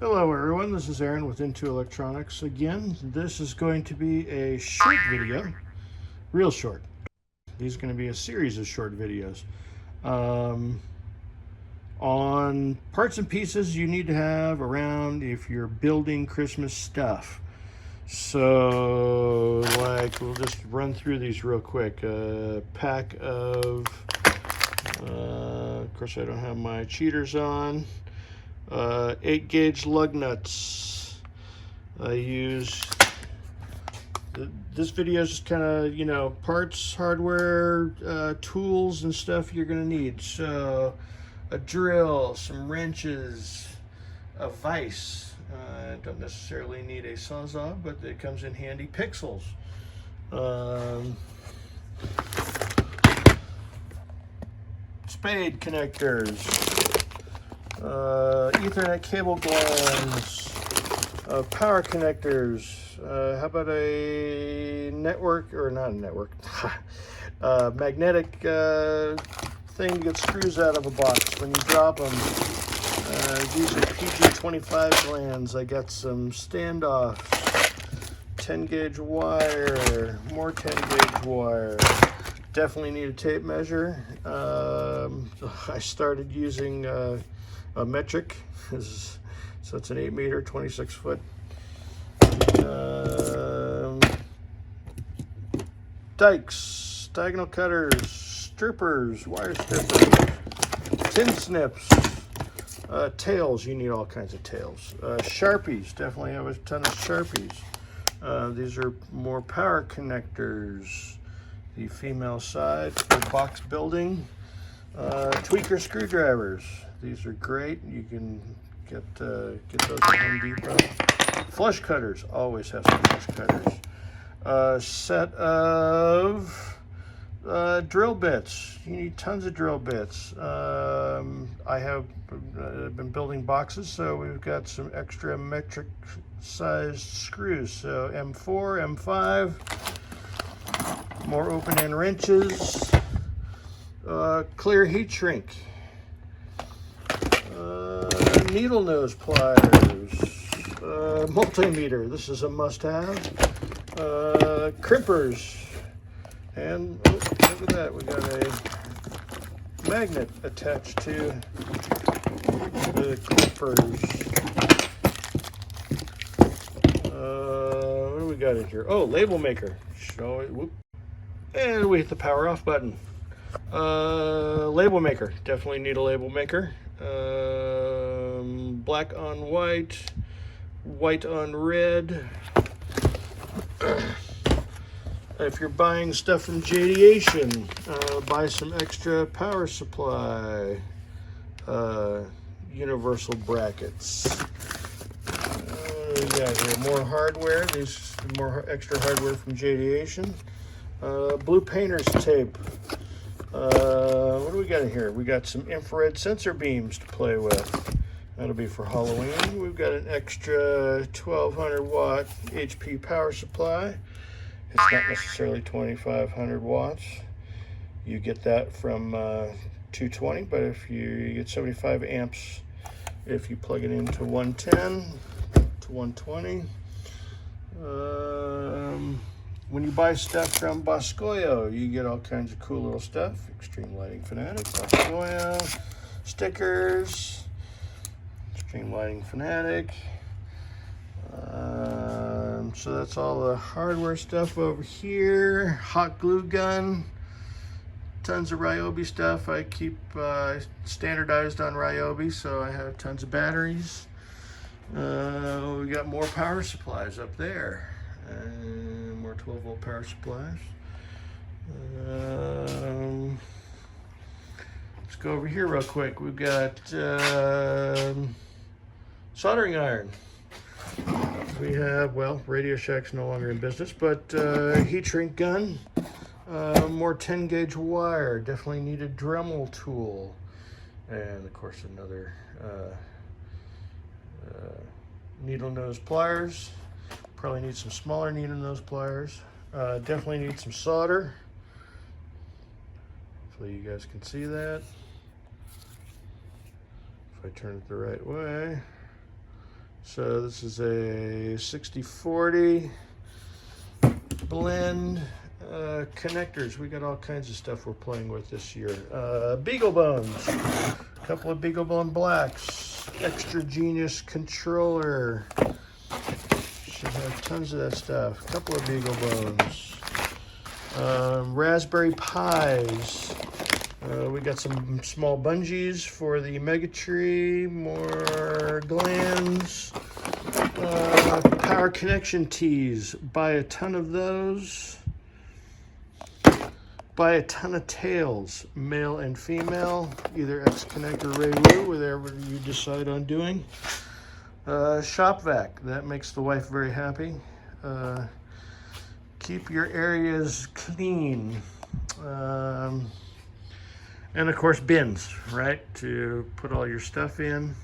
Hello everyone, this is Aaron with In2 Electronics. Again, this is going to be a short video, real short. These are going to be a series of short videos on parts and pieces you need to have around if you're building Christmas stuff. So, we'll just run through these real quick. A pack of course I don't have my cheaters on. 8 gauge lug nuts. I use this video is just kind of parts, hardware, tools and stuff you're gonna need. So a drill, some wrenches, a vise. I don't necessarily need a sawzall, but it comes in handy. Pixels. Spade connectors. Ethernet cable glands, power connectors. How about a network, or not a network, magnetic thing to get screws out of a box when you drop them. These are PG25 glands. I got some standoffs, 10 gauge wire, more 10 gauge wire. Definitely need a tape measure. I started using a metric, so it's an 8 meter, 26 foot. Dikes, diagonal cutters, strippers, wire strippers, tin snips, tails. You need all kinds of tails. Sharpies, definitely have a ton of Sharpies. These are more power connectors. The female side for box building. Tweaker screwdrivers. These are great. You can get those at Home Depot. Flush cutters. Always have some flush cutters. Set of drill bits. You need tons of drill bits. I have been building boxes, so we've got some extra metric sized screws. So M4, M5. More open end wrenches. Clear heat shrink. Needle nose pliers. Multimeter. This is a must-have. Crimpers. And oh, look at that. We got a magnet attached to the crimpers. What do we got in here? Oh, label maker. Show it. Whoop. And we hit the power off button. Label maker. Definitely need a label maker. Black on white, white on red. If you're buying stuff from Jadiation, buy some extra power supply. Universal brackets. What do we got here? More hardware. These more extra hardware from Jadiation. Blue painter's tape. What do we got in here? We got some infrared sensor beams to play with. That'll be for Halloween. We've got an extra 1200 watt HP power supply. It's not necessarily 2500 watts. You get that from 220, but if you get 75 amps if you plug it into 110 to 120. When you buy stuff from Boscoyo, you get all kinds of cool little stuff. Extreme Lighting Fanatic, Boscoyo, stickers, Extreme Lighting Fanatic. So that's all the hardware stuff over here. Hot glue gun, tons of Ryobi stuff. I keep standardized on Ryobi, so I have tons of batteries. We got more power supplies up there. More 12 volt power supplies. Let's go over here real quick. We've got soldering iron. We have, well, Radio Shack's no longer in business, but heat shrink gun. More 10 gauge wire. Definitely need a Dremel tool. And of course another needle nose pliers. Probably need some smaller needle nose pliers. Definitely need some solder. Hopefully you guys can see that. If I turn it the right way. So this is a 60-40 blend. Connectors, we got all kinds of stuff we're playing with this year. Beagle bones, a couple of Beagle bone blacks, extra genius controller. Should have tons of that stuff. A couple of Beagle bones. Raspberry Pis. We got some small bungees for the Mega Tree. More glands. Power connection tees. Buy a ton of those. Buy a ton of tails, male and female, either X-Connect or Ray-Woo, whatever you decide on doing. Shop vac, that makes the wife very happy. Keep your areas clean. And of course bins, right, to put all your stuff in.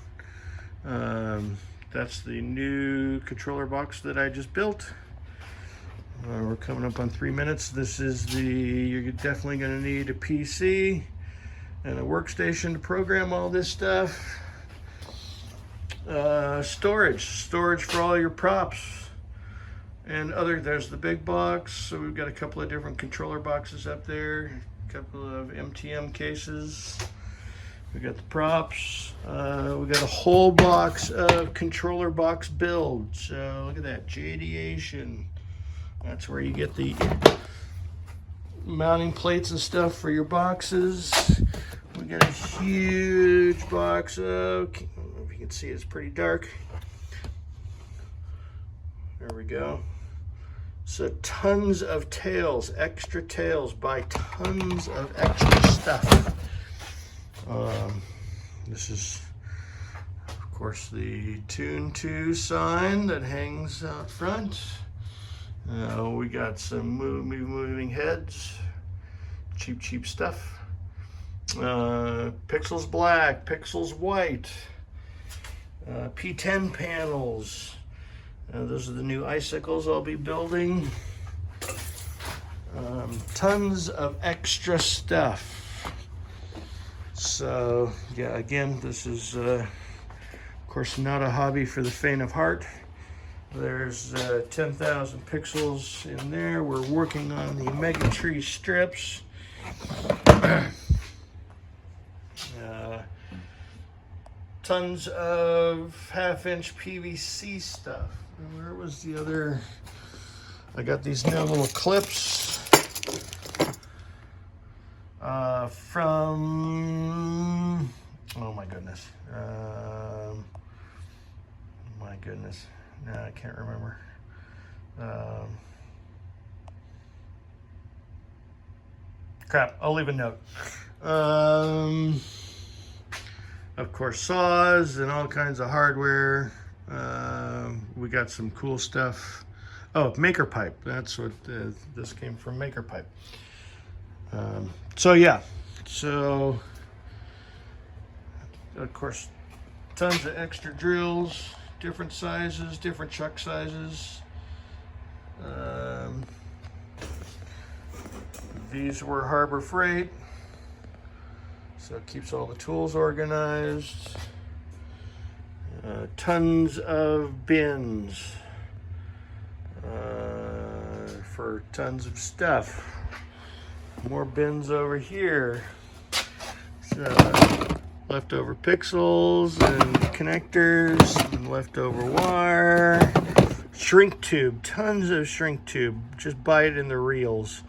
That's the new controller box that I just built. We're coming up on 3 minutes. This is you're definitely going to need a PC and a workstation to program all this stuff. Storage for all your props and there's the big box. So we've got a couple of different controller boxes up there, a couple of MTM cases. We got the props. We got a whole box of controller box builds. So look at that, JDation. That's where you get the mounting plates and stuff for your boxes. We got a huge box of, I don't know if you can see, it's pretty dark. There we go. So tons of tails, extra tails. Buy tons of extra stuff. This is, of course, the In2 sign that hangs out front. We got some moving heads, cheap stuff. Pixels black, pixels white, P10 panels. Those are the new icicles I'll be building. Tons of extra stuff. So yeah, again, this is of course not a hobby for the faint of heart. There's 10,000 pixels in there. We're working on the Mega Tree strips. Tons of 1/2-inch PVC stuff. And where was the other? I got these new little clips from, oh my goodness. No, I can't remember. Crap, I'll leave a note. Of course, saws and all kinds of hardware. We got some cool stuff. Oh, Maker Pipe. That's what this came from, Maker Pipe. So yeah, so of course, tons of extra drills. Different sizes, different chuck sizes. These were Harbor Freight, so it keeps all the tools organized. Tons of bins for tons of stuff. More bins over here. So, leftover pixels and connectors and leftover wire. Shrink tube, tons of shrink tube. Just buy it in the reels.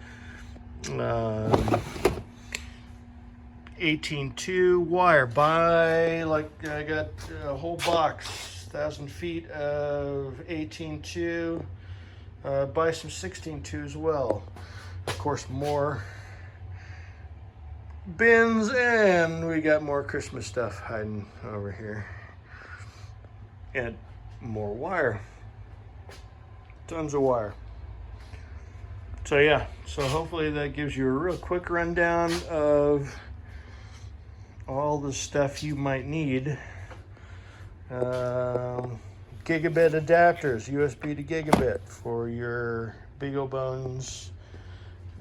18.2 wire. Buy, like, I got a whole box, 1,000 feet of 18.2. Buy some 16.2 as well. Of course, more bins, and we got more Christmas stuff hiding over here. And more wire. Tons of wire. So yeah, so hopefully that gives you a real quick rundown of all the stuff you might need. Gigabit adapters, USB to gigabit for your Beagle bones.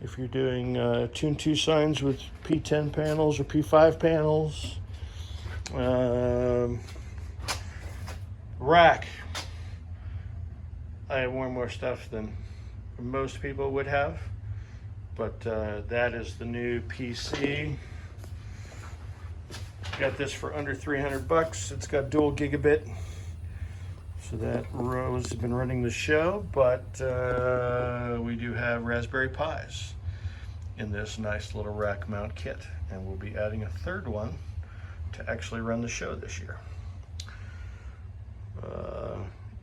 If you're doing In2 signs with P10 panels or P5 panels. Rack. I have more stuff than most people would have, but that is the new PC. Got this for under 300 bucks. It's got dual gigabit, so that Rose has been running the show, but we do have Raspberry Pis in this nice little rack mount kit, and we'll be adding a third one to actually run the show this year.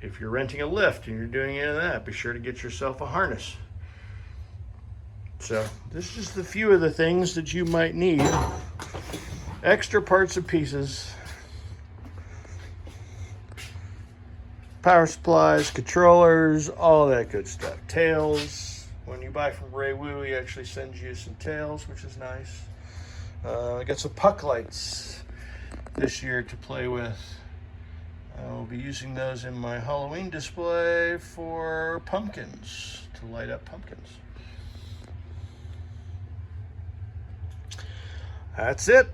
If you're renting a lift and you're doing any of that, be sure to get yourself a harness. So this is just a few of the things that you might need. Extra parts and pieces, power supplies, controllers, all that good stuff. Tails. When you buy from Ray Wu, he actually sends you some tails, which is nice. I got some puck lights this year to play with. I'll be using those in my Halloween display for pumpkins, to light up pumpkins. That's it.